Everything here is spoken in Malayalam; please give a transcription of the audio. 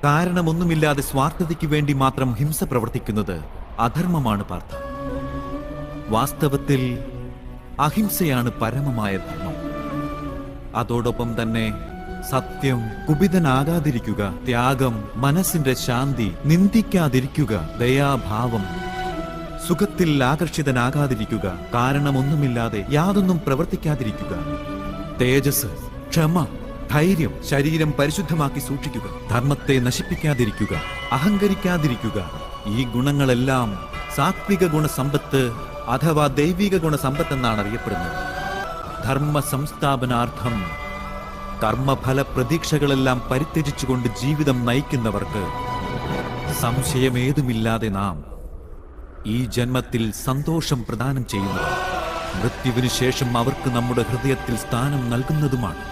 കാരണമൊന്നുമില്ലാതെ സ്വാർത്ഥതയ്ക്ക് വേണ്ടി മാത്രം ഹിംസ പ്രവർത്തിക്കുന്നത് അധർമ്മമാണ് പാർത്ഥ. വാസ്തവത്തിൽ അഹിംസയാണ് പരമമായ ധർമ്മം. അതോടൊപ്പം തന്നെ സത്യം, കുപിതനാകാതിരിക്കുക, ത്യാഗം, മനസ്സിന്റെ ശാന്തി, നിന്ദിക്കാതിരിക്കുക, ദയാഭാവം, സുഖത്തിൽ ആകർഷിതനാകാതിരിക്കുക, കാരണമൊന്നുമില്ലാതെ യാതൊന്നും പ്രവർത്തിക്കാതിരിക്കുക, തേജസ്, ക്ഷമ, ധൈര്യം, ശരീരം പരിശുദ്ധമാക്കി സൂക്ഷിക്കുക, ധർമ്മത്തെ നശിപ്പിക്കാതിരിക്കുക, അഹങ്കരിക്കാതിരിക്കുക. ഈ ഗുണങ്ങളെല്ലാം സാത്വിക ഗുണസമ്പത്ത് അഥവാ ദൈവിക ഗുണസമ്പത്ത് എന്നാണ് അറിയപ്പെടുന്നത്. ധർമ്മ സംസ്ഥാപനാർത്ഥം കർമ്മഫല പ്രതീക്ഷകളെല്ലാം പരിത്യജിച്ചുകൊണ്ട് ജീവിതം നയിക്കുന്നവർക്ക് സംശയമേതുമില്ലാതെ നാം ഈ ജന്മത്തിൽ സന്തോഷം പ്രദാനം ചെയ്യുന്നു. മൃത്യുവിനു ശേഷം അവർക്ക് നമ്മുടെ ഹൃദയത്തിൽ സ്ഥാനം നൽകുന്നതുമാണ്.